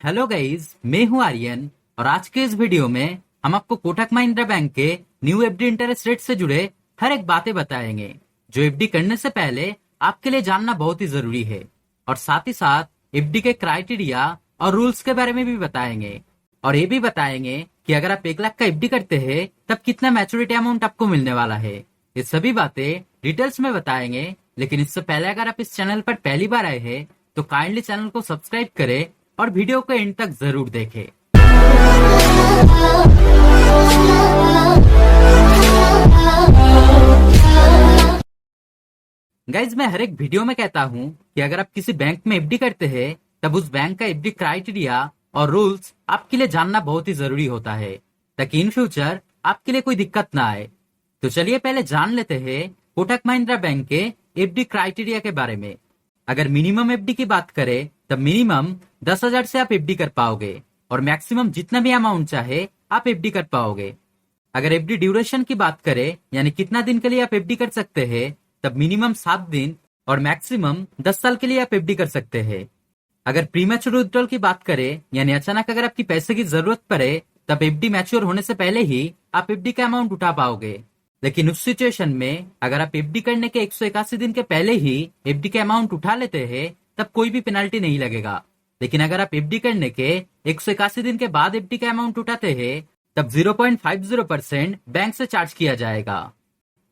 Hello guys, मैं हूं आर्यन और आज के इस वीडियो में हम आपको कोटक महिंद्रा बैंक के न्यू एफडी इंटरेस्ट रेट से जुड़े हर एक बातें बताएंगे जो एफडी करने से पहले आपके लिए जानना बहुत ही जरूरी है। और साथ ही साथ एफडी के क्राइटेरिया और रूल्स के बारे में भी बताएंगे और ये भी बताएंगे कि अगर आप 1 लाख का एफडी करते हैं तब कितना मैच्योरिटी अमाउंट आपको मिलने वाला है। ये सभी बातें डिटेल्स में बताएंगे, लेकिन इससे पहले अगर आप इस चैनल पर पहली बार आए हैं तो काइंडली चैनल को सब्सक्राइब करें और वीडियो को एंड तक जरूर देखें। गाइज, मैं हर एक वीडियो में कहता हूं कि अगर आप किसी बैंक में एफडी करते हैं तब उस बैंक का एफडी क्राइटेरिया और रूल्स आपके लिए जानना बहुत ही जरूरी होता है ताकि इन फ्यूचर आपके लिए कोई दिक्कत ना आए। तो चलिए पहले जान लेते हैं कोटक महिंद्रा बैंक के एफडी क्राइटेरिया के बारे में। अगर मिनिमम एफडी की बात करें तब मिनिमम 10,000 से आप एफडी कर पाओगे और मैक्सिमम जितना भी अमाउंट चाहे आप एफडी कर पाओगे। अगर एफडी ड्यूरेशन की बात करें यानी कितना दिन के लिए आप एफडी कर सकते हैं तब मिनिमम 7 दिन और मैक्सिमम 10 साल के लिए आप एफडी कर सकते हैं। अगर प्रीमैच्योर विड्रॉल की बात करें यानी अचानक अगर आपकी पैसे की जरूरत पड़े तब एफडी मैच्योर होने से पहले ही आप एफडी का अमाउंट उठा पाओगे। लेकिन उस सिचुएशन में अगर आप एफडी करने के 181 दिन के पहले ही एफडी के अमाउंट उठा लेते हैं तब कोई भी पेनल्टी नहीं लगेगा। लेकिन अगर आप एफडी करने के 181 दिन के बाद एफडी का अमाउंट उठाते हैं तब 0.50% बैंक से चार्ज किया जाएगा।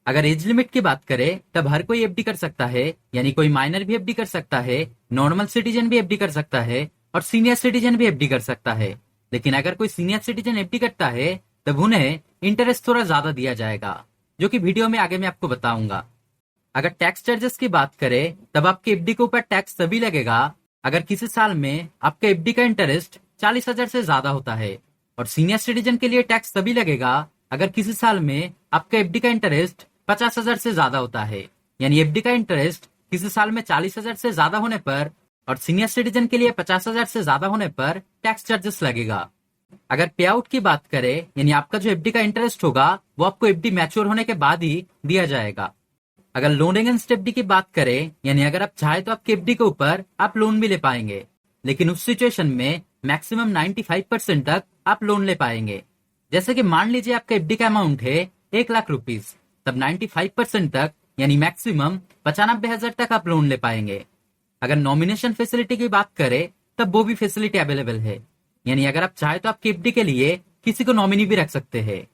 अगर एज लिमिट की बात करें तब हर कोई एफडी कर सकता है, यानी कोई माइनर भी एफडी कर सकता है, नॉर्मल सिटीजन भी एफडी कर सकता है और सीनियर सिटीजन भी एफडी कर सकता है। लेकिन अगर कोई सीनियर सिटीजन एफडी करता है तब उन्हें इंटरेस्ट थोड़ा ज्यादा दिया जाएगा, जो कि वीडियो में आगे मैं आपको बताऊंगा। अगर टैक्स चार्जेस की बात करें तब आपके एफडी के ऊपर टैक्स तभी लगेगा अगर किसी साल में आपका एफडी का इंटरेस्ट 40,000 से ज्यादा होता है, और सीनियर सिटीजन के लिए टैक्स तभी लगेगा अगर किसी साल में आपका एफडी का इंटरेस्ट 50,000 से ज्यादा होता है। यानी एफडी का इंटरेस्ट किसी साल में 40,000 से ज्यादा होने पर और सीनियर सिटीजन के लिए 50,000 से ज्यादा होने पर टैक्स चार्जेस लगेगा। अगर पे आउट की बात करें यानी आपका जो एफडी का इंटरेस्ट होगा वो आपको एफडी मैच्योर होने के बाद ही दिया जाएगा। अगर लोन अगेंस्ट एफडी की बात करें यानी अगर आप चाहे तो आपके एफडी के ऊपर आप लोन भी ले पाएंगे, लेकिन उस सिचुएशन में मैक्सिमम 95% तक आप लोन ले पाएंगे। जैसे कि मान लीजिए आपका एफडी का अमाउंट है 1 लाख रुपीज, तब 95% तक यानी मैक्सिमम 95,000 तक आप लोन ले पाएंगे। अगर नॉमिनेशन फैसिलिटी की बात करें तब वो भी फैसिलिटी अवेलेबल है, यानी अगर आप चाहे तो आपकी एफडी के लिए किसी को नॉमिनी भी रख सकते हैं।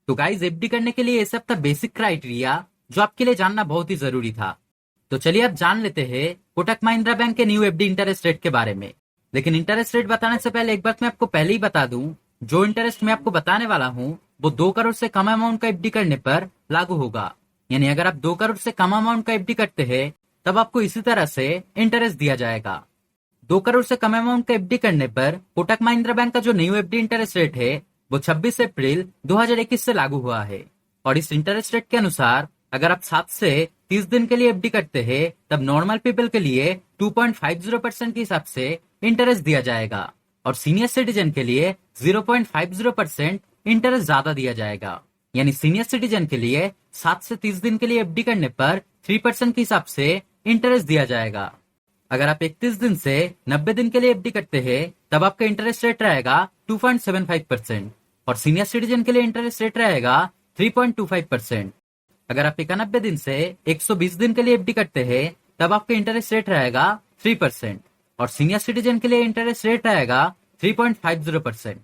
तो गाइस, एफडी करने के लिए ये सब था बेसिक क्राइटेरिया जो आपके लिए जानना बहुत ही जरूरी था। तो चलिए अब जान लेते हैं कोटक महिंद्रा बैंक के न्यू एफडी इंटरेस्ट रेट के बारे में। लेकिन इंटरेस्ट रेट बताने से पहले एक बात मैं आपको पहले ही बता दूं, जो इंटरेस्ट मैं आपको बताने वाला हूं वो 2 करोड़ से कम अमाउंट का एफडी करने पर लागू होगा। यानी अगर आप 2 करोड़ से कम अमाउंट का एफडी करते हैं तब आपको इसी तरह से इंटरेस्ट दिया जाएगा। 2 करोड़ से कम अमाउंट का एफडी करने पर कोटक महिंद्रा बैंक का जो न्यू एफडी इंटरेस्ट रेट है वो 26 अप्रैल 2021 से लागू हुआ है। और इस इंटरेस्ट रेट के अनुसार अगर आप 7 से 30 दिन के लिए एफडी करते हैं तब नॉर्मल पीपल के लिए 2.50% के हिसाब से इंटरेस्ट दिया जाएगा और सीनियर सिटीजन के लिए 0.50% इंटरेस्ट ज्यादा दिया जाएगा। यानी सीनियर सिटीजन के लिए 7 से 30 दिन के लिए एफडी करने पर 3% के हिसाब से इंटरेस्ट दिया जाएगा। अगर आप 31 दिन से 90 दिन के लिए एफडी करते हैं तब आपका इंटरेस्ट रेट रहेगा 2.75% और सीनियर सिटीजन के लिए इंटरेस्ट रेट रहेगा 3.25%। अगर आप 91 दिन से 120 दिन के लिए एफडी करते हैं तब आपका इंटरेस्ट रेट रहेगा 3% और सीनियर सिटीजन के लिए इंटरेस्ट रेट रहेगा 3.50%।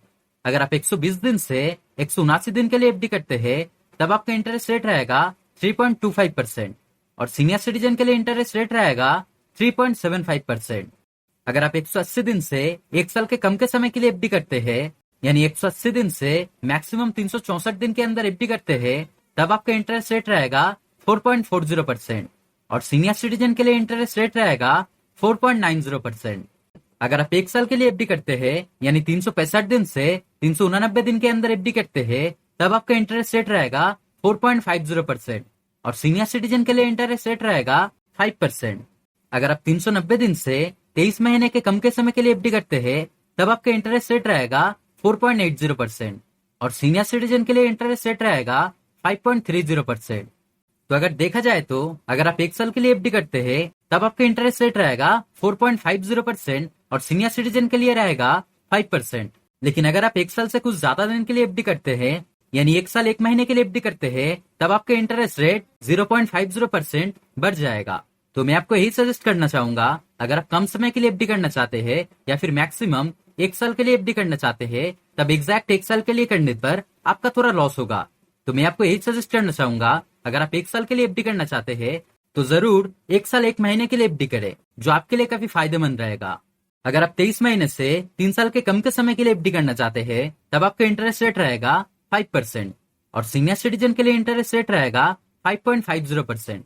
अगर आप 120 दिन से 179 दिन के लिए एफडी करते हैं तब आपका इंटरेस्ट रेट रहेगा 3.25% और सीनियर सिटीजन के लिए इंटरेस्ट रेट रहेगा 3.75%। अगर आप 180 दिन से 1 साल के कम के समय के लिए एफडी करते हैं यानी 180 दिन से मैक्सिमम 364 दिन के अंदर एफडी करते हैं तब आपका इंटरेस्ट रेट रहेगा 4.40% और सीनियर सिटीजन के लिए इंटरेस्ट रेट रहेगा 4.90%। अगर आप 1 साल के लिए एफडी करते हैं यानी 365 दिन से 389 दिन के अंदर एफडी करते हैं तब आपका इंटरेस्ट रेट रहेगा 4.50% और सीनियर सिटीजन के लिए इंटरेस्ट रेट रहेगा 5%। अगर आप 390 दिन से 23 महीने के कम के समय के लिए एफडी करते हैं तब आपका इंटरेस्ट रेट रहेगा 4.80% और सीनियर सिटीजन के लिए इंटरेस्ट रेट रहेगा 5.30%। तो अगर देखा जाए तो अगर आप 1 साल के लिए एफडी करते हैं तब आपका इंटरेस्ट रेट रहेगा 4.50% और सीनियर सिटीजन के लिए रहेगा 5%। लेकिन अगर आप 1 साल से कुछ ज्यादा दिन के लिए एफडी करते हैं, यानी 1 साल 1 महीने के लिए एफडी करते हैं, तब आपका इंटरेस्ट रेट 0.50% बढ़ जाएगा। तो मैं आपको यही सजेस्ट करना चाहूंगा, अगर आप कम समय के लिए एफडी करना चाहते हैं या फिर मैक्सिमम 1 साल के लिए एफडी करना चाहते हैं, तब एग्जैक्ट 1 साल के लिए करने पर आपका थोड़ा लॉस होगा। तो मैं आपको यही सजेस्ट करना चाहूंगा, अगर आप 1 साल के लिए एफडी करना चाहते हैं तो जरूर 1 साल 1 महीने के लिए एफडी करें, जो आपके लिए काफी फायदेमंद रहेगा। अगर आप 23 महीने से 3 साल के कम के समय के लिए एफडी करना चाहते हैं, तब आपका इंटरेस्ट रेट रहेगा 5% और सीनियर सिटीजन के लिए इंटरेस्ट रेट रहेगा 5.50%।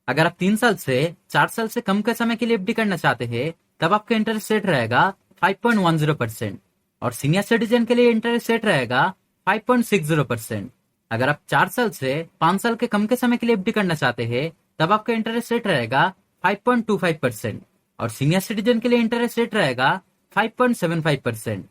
अगर आप 3 साल से 4 साल से कम के समय के लिए एफडी करना चाहते हैं, तब आपका इंटरेस्ट रेट रहेगा 5.10% और सीनियर सिटीजन के लिए इंटरेस्ट रेट रहेगा 5.60%। अगर आप 4 साल से 5 साल के कम के समय के लिए एफडी करना चाहते हैं, तब आपका इंटरेस्ट रेट रहेगा 5.25% और सीनियर सिटीजन के लिए इंटरेस्ट रेट रहेगा 5.75%।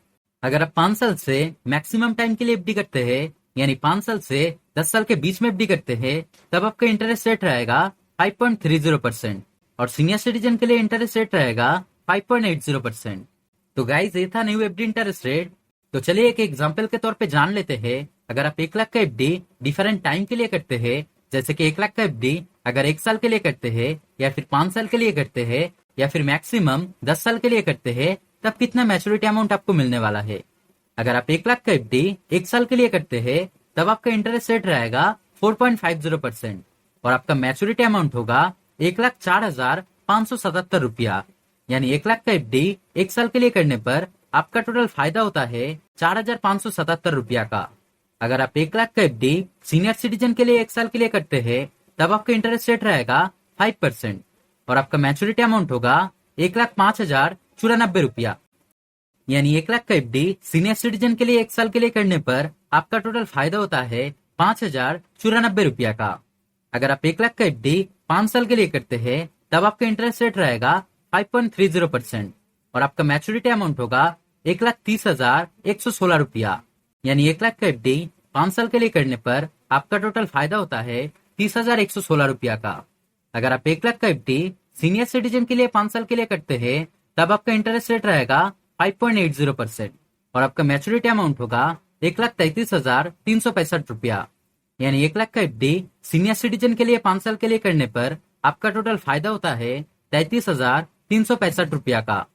अगर आप 5 साल से मैक्सिमम टाइम के लिए एफडी करते हैं, यानी 5 साल से 10 साल के बीच में एफडी करते हैं, तब आपका इंटरेस्ट रेट रहेगा 5.30% और सीनियर सिटीजन के लिए इंटरेस्ट रेट रहेगा 5.80%। तो गाइस, ये था न्यू एफडी इंटरेस्ट रेट। तो चलिए एक एग्जांपल के तौर पे जान लेते हैं। अगर आप 1 लाख का एफडी डिफरेंट टाइम के लिए करते हैं, जैसे कि 1 लाख का एफडी अगर 1 साल के लिए करते हैं या फिर 5 साल के लिए करते हैं या फिर मैक्सिमम 10 साल के लिए करते हैं, तब कितना मैच्योरिटी अमाउंट आपको मिलने वाला है। अगर आप 1 लाख का एफडी 1 साल के लिए करते हैं, तब आपका इंटरेस्ट रेट रहेगा 4.50% और आपका मैच्योरिटी अमाउंट होगा 1,04,577 रुपया। यानी 1 लाख का एफडी 1 साल के लिए करने पर आपका टोटल फायदा होता है 4,577 रुपया का। अगर आप 1 लाख का एफडी सीनियर सिटीजन के लिए 1 साल के लिए करते हैं, तब आपका इंटरेस्ट रेट रहेगा 5% और आपका मैच्योरिटी अमाउंट होगा 1,05,094 रुपया। यानी 1 लाख का एफडी सीनियर सिटीजन के लिए 1 साल के लिए करने पर आपका टोटल फायदा होता है 5,094 रुपया का। अगर आप 1 लाख का एफडी 5 साल के लिए करते हैं, तब आपका इंटरेस्ट रेट रहेगा 5.30% और आपका मैच्योरिटी अमाउंट होगा 1,30,116 रुपया। यानी 1 लाख का एफडी 5 साल के लिए करने पर आपका टोटल फायदा होता है 30,116 रुपया का। अगर आप 1 लाख का एफडी सीनियर सिटीजन के लिए 5 साल के लिए करते हैं, तब आपका इंटरेस्ट रेट रहेगा 5.80% और आपका मैच्योरिटी अमाउंट होगा 1,33,365 रुपया। यानी 1 लाख का एफडी सीनियर सिटीजन के लिए 5 साल के लिए करने पर आपका टोटल फायदा होता है 33,365 रुपया का।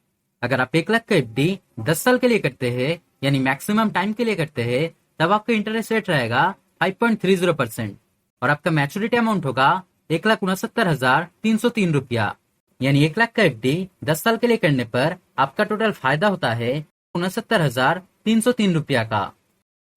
अगर आप 1 लाख का एफडी 10 साल के लिए करते हैं, यानी मैक्सिमम टाइम के लिए करते हैं, तब आपका इंटरेस्ट रेट रहेगा 5.30% और आपका मैच्योरिटी अमाउंट होगा 1,69,303 रुपया। यानी 1 लाख का एफडी 10 साल के लिए करने पर आपका टोटल फायदा होता है 69,303 रुपया का।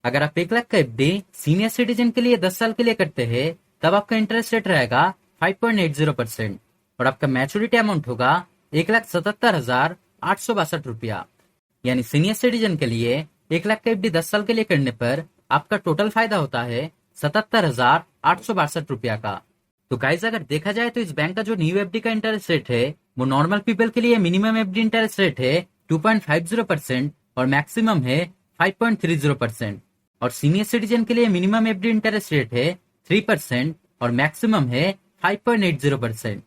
अगर आप 1 लाख का एफडी सीनियर सिटीजन के लिए 10 साल के लिए करते हैं, तब आपका इंटरेस्ट रेट रहेगा 5.80% और आपका मैच्योरिटी अमाउंट होगा 1,77,862 रुपया। यानी सीनियर सिटीजन के लिए 1 लाख का एफडी 10 साल के लिए करने पर आपका टोटल फायदा होता है 77,862 रुपया का। तो गाइस, अगर देखा जाए तो इस बैंक का जो न्यू एफडी का इंटरेस्ट रेट है, वो नॉर्मल पीपल के लिए मिनिमम एफडी इंटरेस्ट रेट है 2.50% और मैक्सिमम है 5.30% और सीनियर सिटीजन के लिए मिनिमम एफडी इंटरेस्ट रेट है 3% और मैक्सिमम है 5.80%,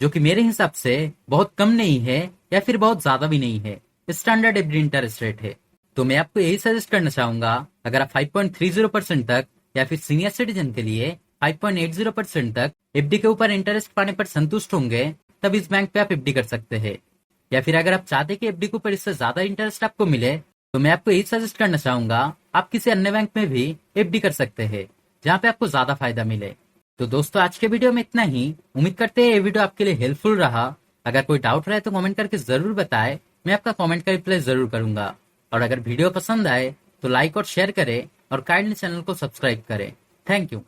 जो कि मेरे हिसाब से बहुत कम नहीं है या फिर बहुत ज्यादा भी नहीं है, स्टैंडर्ड एफडी इंटरेस्ट रेट है। तो मैं आपको यही सजेस्ट करना चाहूंगा, अगर आप 5.30% तक या फिर सीनियर सिटीजन के लिए 5.80% तक एफडी के ऊपर इंटरेस्ट पाने पर संतुष्ट होंगे, तब इस बैंक पे आप एफडी कर सकते हैं। या फिर अगर आप चाहते कि एफडी के ऊपर इससे ज्यादा इंटरेस्ट आपको मिले, तो मैं आपको यही सजेस्ट करना चाहूंगा, आप किसी अन्य बैंक में भी एफडी कर सकते हैं जहाँ पे आपको ज्यादा फायदा मिले। तो दोस्तों, आज के वीडियो में इतना ही। उम्मीद करते हैं ये वीडियो आपके लिए हेल्पफुल रहा। अगर कोई डाउट रहे तो कमेंट करके जरूर बताएं, मैं आपका कमेंट का रिप्लाई जरूर करूंगा। और अगर वीडियो पसंद आए तो लाइक और शेयर करें और काइंडली चैनल को सब्सक्राइब करें। Thank you.